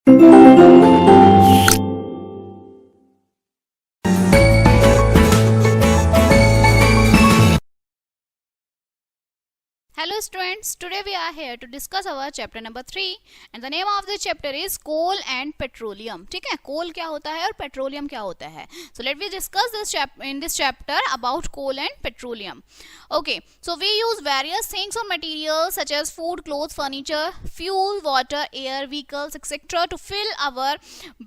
Hello students, today we are here to discuss our chapter number 3 and the name of this chapter is coal and petroleum. ठीक है, coal क्या होता है और petroleum क्या होता है. So let me discuss this in this chapter about coal and petroleum. Okay, so we use various things or materials such as food, clothes, furniture, fuel, water, air, vehicles, etc. to fill our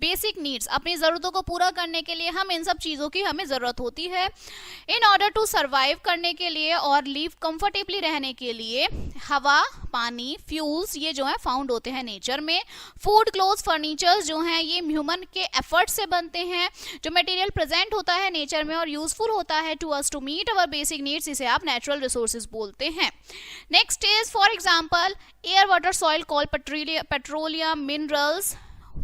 basic needs. अपनी ज़रूरतों को पूरा करने के लिए हम इन सब चीज़ों की हमें ज़रूरत होती है. In order to survive करने के लिए और live comfortably रहने के लिए हवा, पानी, फ्यूल्स ये जो है फाउंड होते हैं नेचर में. फूड, क्लोथ्स, फर्नीचर्स जो हैं ये ह्यूमन के एफर्ट से बनते हैं. जो मटेरियल प्रेजेंट होता है नेचर में और यूजफुल होता है to us to meet our basic needs, इसे आप नेचुरल रिसोर्सेज बोलते हैं. Next is for example air, water, soil, coal, petroleum, minerals,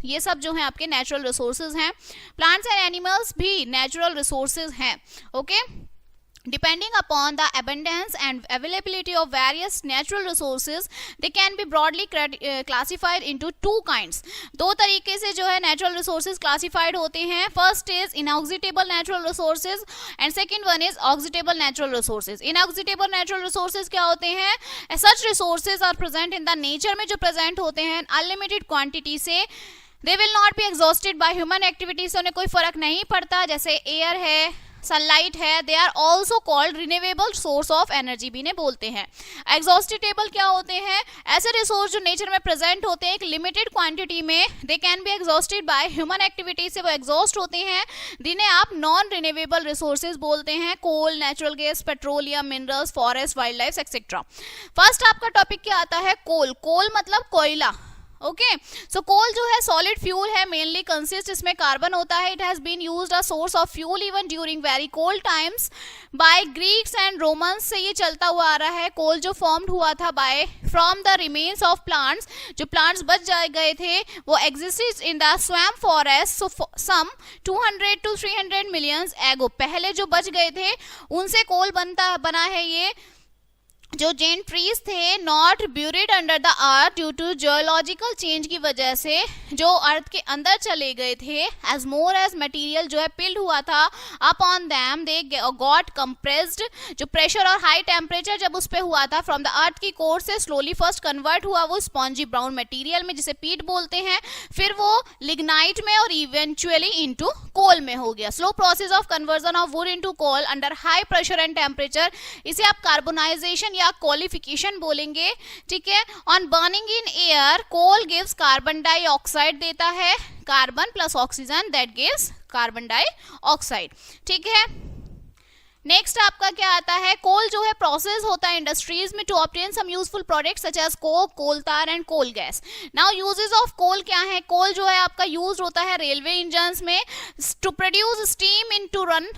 ये सब जो है आपके नेचुरल रिसोर्सेज हैं. प्लांट्स एंड एनिमल्स भी नेचुरल रिसोर्सेज हैं. Okay, Depending upon the abundance and availability of various natural resources, they can be broadly classified into two kinds. दो तरीके से जो है natural resources classified होते हैं. First is inoxidable natural resources and second one is oxidable natural resources. Inoxidable natural resources क्या होते हैं? Such resources are present in the nature में जो present होते हैं unlimited quantity से. They will not be exhausted by human activities, से उन्हें कोई फर्क नहीं पड़ता. जैसे एयर है, सनलाइट है, they are also called renewable source of energy भी ने बोलते हैं. एग्जॉस्टेबल क्या होते हैं? ऐसे रिसोर्स जो नेचर में प्रेजेंट होते हैं एक लिमिटेड क्वांटिटी में, they can be exhausted by human activity, से वो एग्जॉस्ट होते हैं, जिन्हें आप नॉन रिन्यूएबल रिसोर्सेज बोलते हैं. Coal, natural gas, petroleum, minerals, forest, wild life etcetera. First आपका टॉपिक क्या आता है? कोल. कोल मतलब कोयला. ओके, सो कोल जो है सॉलिड फ्यूल है, मेनली कंसिस्ट, इसमें कार्बन होता है. It has been used a source of fuel even during very cold times by Greeks and Romans, से ये चलता हुआ आ रहा है. कोल जो फॉर्म्ड हुआ था by from the remains of plants, जो प्लांट्स बच गए थे वो existed in the swamp forest, so some 200 to 300 millions ago. पहले जो बच गए थे उनसे कोल बना है. ये जो जेन ट्रीज थे not buried under the earth due to geological change की वजह से जो अर्थ के अंदर चले गए थे, एज मोर एज मटेरियल जो है पिल्ड हुआ था upon them, they got compressed. जो प्रेशर और हाई टेम्परेचर जब उस पर हुआ था फ्रॉम द अर्थ की कोर से स्लोली फर्स्ट कन्वर्ट हुआ वो स्पॉन्जी ब्राउन मटेरियल में, जिसे पीट बोलते हैं. फिर वो लिग्नाइट में और इवेंचुअली इनटू कोल में हो गया. Slow process of conversion of wood into coal under high pressure and temperature, इसे आप कार्बोनाइजेशन या क्वालिफिकेशन बोलेंगे. ठीक है. On burning in air, coal gives carbon dioxide देता है. Carbon plus oxygen that gives carbon dioxide. ठीक है. नेक्स्ट आपका क्या आता है? कोल जो है प्रोसेस होता है इंडस्ट्रीज में to obtain some useful products such as coke, coal tar and coal gas. Now uses of coal क्या है? कोल जो है आपका यूज होता है रेलवे इंजन्स में to produce steam in to run,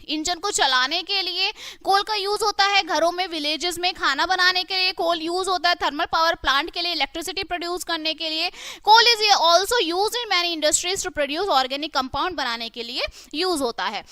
engine को चलाने के लिए. कोल का यूज होता है घरों में, विलेजेस में खाना बनाने के लिए. कोल यूज होता है थर्मल पावर प्लांट के लिए, इलेक्ट्रिसिटी प्रोड्यूस करने के लिए. Coal is also use in many industries to produce organic compound बनाने के लिए यूज होता है.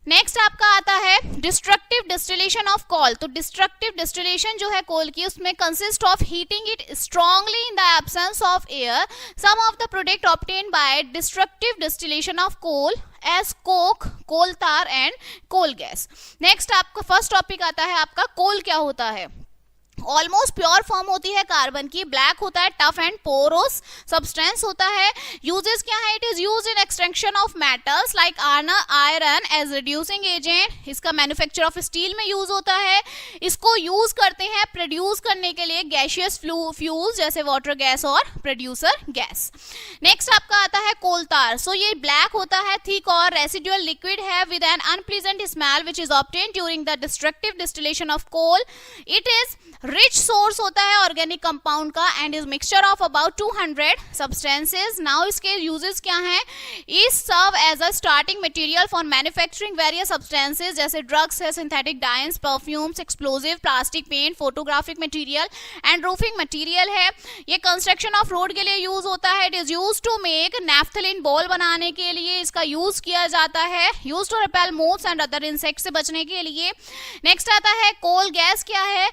नेक्स्ट आपका आता है डिस्ट्रक्टिव डिस्टिलेशन ऑफ कोल. तो डिस्ट्रक्टिव डिस्टिलेशन जो है कोल की, उसमें consist of heating it strongly in the absence of air. Some of the product obtained by destructive distillation of coal as coke, coal tar and coal gas. Next आपका first topic आता है आपका कोल क्या होता है? Almost pure form होती है carbon की, ब्लैक होता है, टफ एंड पोरोस सब्सटेंस होता है. यूजेस क्या है? It is use in extraction of metals like iron as reducing agent. इसका मैन्युफैक्चर ऑफ स्टील में यूज होता है. इसको यूज करते हैं प्रोड्यूस करने के लिए गैसियस फ्यूल्स जैसे वाटर गैस और प्रोड्यूसर गैस. नेक्स्ट आपका आता है कोल तार. सो ये ब्लैक होता है, थिक और रेसिडुअल लिक्विड है with an unpleasant smell which is obtained during the destructive distillation of coal. It is rich source होता है ऑर्गेनिक कंपाउंड का and is mixture of about 200 substances. Now इसके यूजेस क्या हैं? Is serve as a starting material for manufacturing various substances जैसे drugs है, synthetic dyes, perfumes, explosive, plastic, paint, photographic material and roofing material है. ये construction of road के लिए use होता है. It is use to make naphthalene ball बनाने के लिए इसका यूज किया जाता है. Use to repel moths and other insect से बचने के लिए. नेक्स्ट आता है कोल गैस क्या है?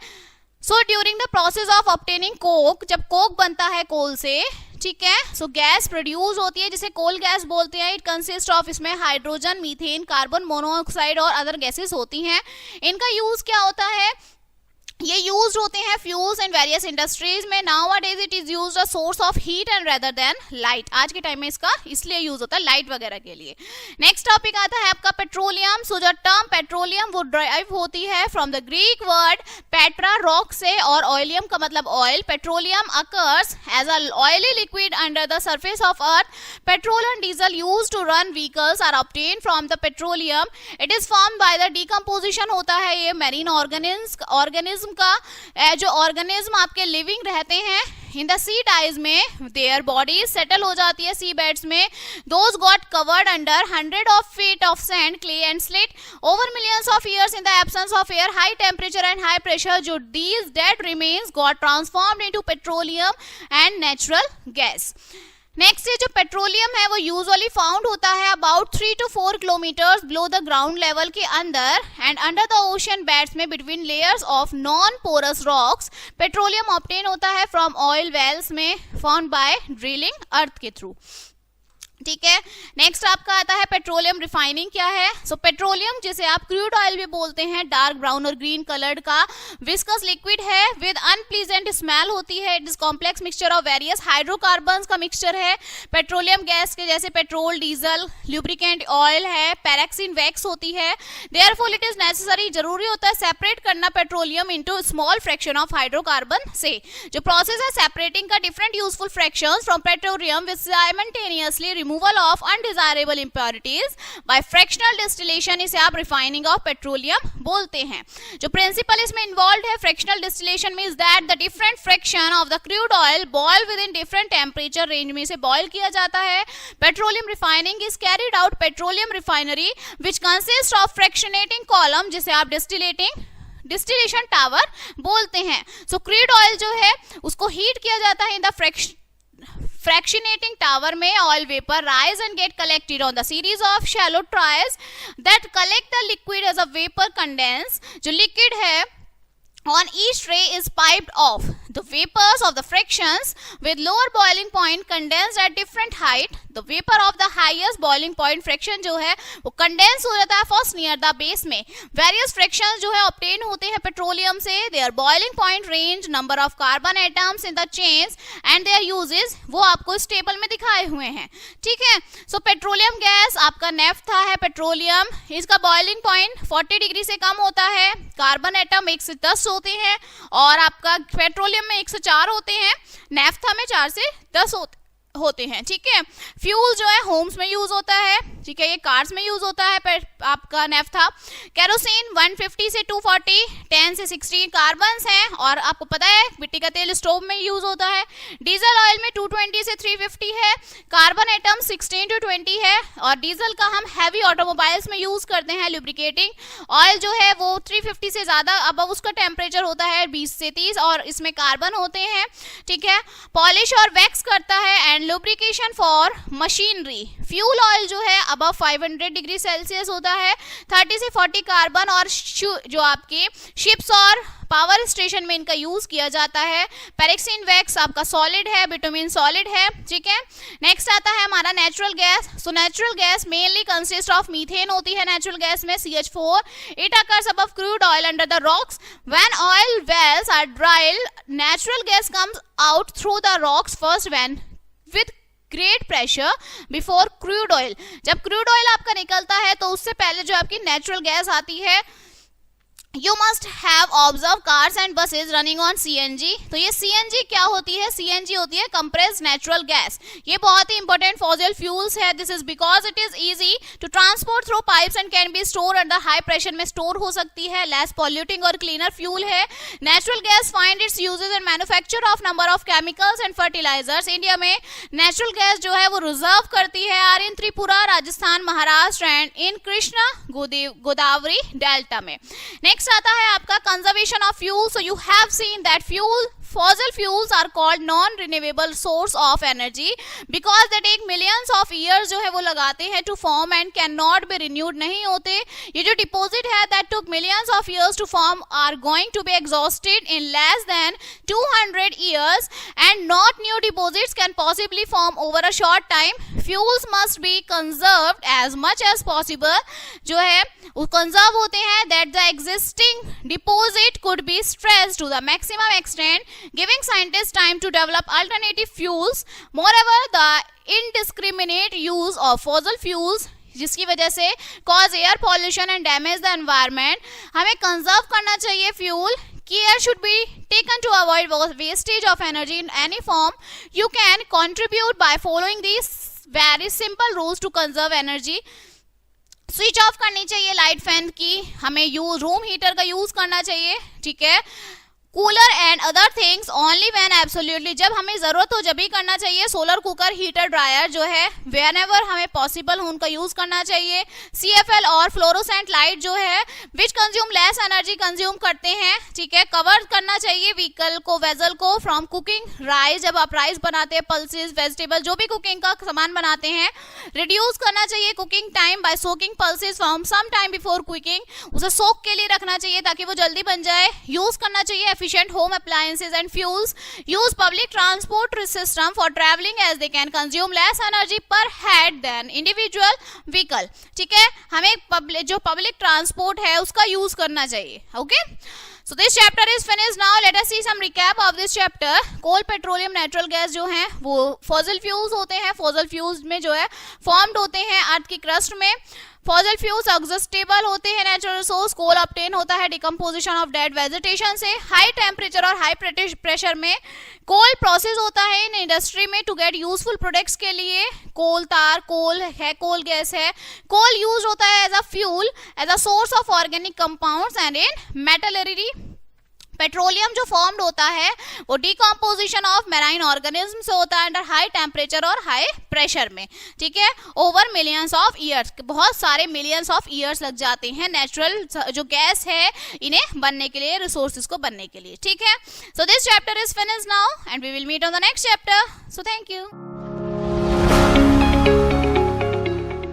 So during the process of obtaining Coke, जब कोक बनता है कोल से, ठीक है। सो गैस प्रोड्यूस होती है जिसे कोल गैस बोलते हैं। इट कंसिस्ट ऑफ, इसमें हाइड्रोजन, मीथेन, कार्बन मोनोऑक्साइड और अदर गैसेस होती हैं। इनका यूज क्या होता है, ये यूज होते हैं फ्यूल्स एंड वेरियस इंडस्ट्रीज में। Nowadays it is used a source of heat and rather than light. आज के टाइम में इसका इसलिए यूज होता है लाइट वगैरह के लिए। नेक्स्ट टॉपिक आता है आपका पेट्रोलियम। सो जो टर्म पेट्रोलियम वो ड्राइव होती है from the Greek word petra rock से, और ऑयलियम का मतलब oil. Petroleum occurs as a oily liquid under the surface of earth. Petrol and diesel used to run vehicles are obtained from the petroleum. It is formed by the decomposition होता है ये marine organism का। जो organism आपके living रहते हैं in the C dies में, their bodies settle हो जाती है सी बेड्स में। Those got covered under 100 of feet of sand, clay and slit over millions of years in the absence of air, high temperature and high pressure. जो these dead remains got transformed into petroleum and natural gas. Next ये जो petroleum है वो usually found होता है about 3 to 4 kilometres below the ground level के अंदर and under the ocean beds में between layers of non porous rocks. Petroleum obtain होता है फ्रॉम ऑयल वेल्स में फाउंड बाय ड्रिलिंग अर्थ के थ्रू। ठीक है। नेक्स्ट आपका आता है पेट्रोलियम रिफाइनिंग क्या है। सो पेट्रोलियम जिसे आप क्रूड ऑयल भी बोलते हैं, डार्क ब्राउन और ग्रीन कलर्ड का विस्कस लिक्विड है विद अनप्लीजेंट स्मेल होती है। It is complex mixture of various hydrocarbons का मिक्सचर है। पेट्रोलियम गैस के जैसे पेट्रोल, डीजल, ल्यूब्रिकेंट ऑयल है, पैराक्सिन वैक्स होती है। देयरफॉर इट इज नेसेसरी, जरूरी होता है सेपरेट करना petroleum into small fraction of hydrocarbon से। जो प्रोसेस है सेपरेटिंग का different useful fractions from petroleum with simultaneously removal of undesirable impurities by fractional distillation, इसे आप रिफाइनिंग ऑफ पेट्रोलियम बोलते हैं। जो प्रिंसिपल इसमें इन्वॉल्व है fractional distillation means that the different fraction of the crude oil boil within different temperature range में इसे boil किया जाता है। Petroleum refining is carried out petroleum refinery which consist of fractionating column, जिसे आप distillation tower बोलते हैं। सो crude oil जो है उसको हीट किया जाता है इन द fractionating tower में oil vapor rise and get collected on the series of shallow trays that collect the liquid as a vapor condense। जो liquid है on each tray is piped off the vapors of the fractions with lower boiling point condensed at different height। the vapor of the highest boiling point fraction जो है वो condense हो जाता है first near the base में। various fractions जो है obtain होते हैं पेट्रोलियम से। their boiling point range, number of carbon atoms in the chains and their uses वो आपको इस टेबल में दिखाए हुए हैं। ठीक है। सो पेट्रोलियम गैस आपका नेफ्था है पेट्रोलियम, इसका बॉइलिंग पॉइंट 40 डिग्री से कम होता है। कार्बन एटम 1 से 10 होते हैं और आपका पेट्रोलियम में 1 से 4 होते हैं, नेफ्था में 4 से 10 होते हैं। ठीक है। फ्यूल जो है होम्स में यूज होता है। ठीक है। ये कार्स में यूज होता है आपका नेफ्था। केरोसिन 150 से 240, 10 से 16 कार्बन्स हैं और आपको पता है मिट्टी का तेल स्टोव में यूज होता है। डीजल ऑयल में 220 से 350 है। कार्बन एटम 16 to 20 है और डीजल का हम हैवी ऑटोमोबाइल्स में यूज करते हैं लुब्रिकेटिंग ऑयल जो है वो 350 से ज्यादा अब उसका टेम्परेचर होता है 20 से 30 और इसमें कार्बन होते हैं। ठीक है। पॉलिश और वैक्स करता है and lubrication for machinery. Fuel oil जो है अबव 500 डिग्री सेल्सियस होता है, 30 से 40 कार्बन और जो आपके शिप्स और पावर स्टेशन में इनका यूज किया जाता है। पैराक्सिन वैक्स आपका सॉलिड है, बिटुमिन सॉलिड है। ठीक है। नेक्स्ट आता है हमारा natural gas. So natural gas mainly consist of methane होती है नेचुरल गैस में, CH4। It occurs above crude oil under the rocks. When oil wells are dried natural gas comes out through the rocks first when with great pressure before crude oil. जब crude oil आपका निकलता है तो उससे पहले जो आपकी natural gas आती है। You must have observed cars and buses running on CNG। तो ये CNG क्या होती है? CNG होती है compressed natural gas। ये बहुत ही important fossil fuels है। This is because it is easy to transport through pipes and can be stored under high pressure में store हो सकती है। less polluting और cleaner fuel है। Natural gas find its uses in manufacture of number of chemicals and fertilizers। India में natural gas जो है वो reserve करती है are in Tripura, Rajasthan, Maharashtra and in Krishna Godavari delta में। नेक्स्ट आता है आपका conservation of fuel. So you have seen that fuel fossil fuels are called non renewable source of energy because they take millions of years जो है वो लगाते हैं to form and cannot be renewed. नहीं होते. ये जो deposit है that took millions of years to form are going to be exhausted in less than 200 years and not new deposits can possibly form over a short time. Fuels must be conserved as much as possible. जो है वो conserve होते हैं that the existing deposit could be stressed to the maximum extent, giving scientists time to develop alternative fuels. Moreover, the indiscriminate use of fossil fuels जिसकी वजह से cause air pollution and damage the environment. हमें conserve करना चाहिए fuel. Care should be taken to avoid wastage of energy in any form. You can contribute by following these very simple rules to conserve energy. Switch off करनी चाहिए light fan की, हमें room heater का use करना चाहिए, ठीक है. Cooler and other things only when absolutely, जब हमें जरूरत हो जब ही करना चाहिए. सोलर कुकर, हीटर, ड्रायर जो है व्हेनेवर हमें पॉसिबल हो उनका यूज करना चाहिए. CFL और फ्लोरोसेंट लाइट जो है विच कंज्यूम लेस एनर्जी कंज्यूम करते हैं, ठीक है. कवर करना चाहिए व्हीकल को, वेजल को फ्रॉम कुकिंग राइस, जब आप राइस बनाते हैं, पल्सेस, वेजिटेबल जो भी कुकिंग का सामान बनाते हैं. रिड्यूस करना चाहिए cooking time by soaking pulses from some time before cooking, उसे सोक के लिए रखना चाहिए ताकि वो जल्दी बन जाए. यूज करना चाहिए efficient home appliances and fuels. Use public transport system for traveling as they can consume less energy per head than individual vehicle. ठीक है, हमें जो public transport है उसका यूज करना चाहिए. Okay? So this chapter is finished. Now let us see some recap of this chapter. Coal, petroleum, natural gas जो हैं वो fossil fuels होते हैं. Fossil fuels में जो है formed होते हैं अर्थ की क्रस्ट में. फॉसिल फ्यूल्स एग्जॉस्टेबल होते हैं, नेचुरल रिसोर्स. कोल ऑब्टेन होता है डिकम्पोजिशन ऑफ डेड वेजिटेशन से. हाई टेम्परेचर और हाई प्रेशर में कोल प्रोसेस होता है इन इंडस्ट्री में टू गेट यूजफुल प्रोडक्ट्स के लिए. कोल तार, कोल है, कोल गैस है. कोल यूज होता है as a fuel, as a source of organic compounds and in metallurgy. Petroleum जो फॉर्म्ड होता है वो डिकम्पोजिशन ऑफ मैराइन ऑर्गेनिज्म से होता है अंडर हाई टेम्परेचर और हाई प्रेशर में, ठीक है. ओवर मिलियंस ऑफ ईयर्स, बहुत सारे मिलियंस ऑफ ईयर्स लग जाते हैं नेचुरल जो गैस है इन्हें बनने के लिए, रिसोर्सेज को बनने के लिए, ठीक है. So this chapter is finished now and we will meet on the next chapter. So thank you.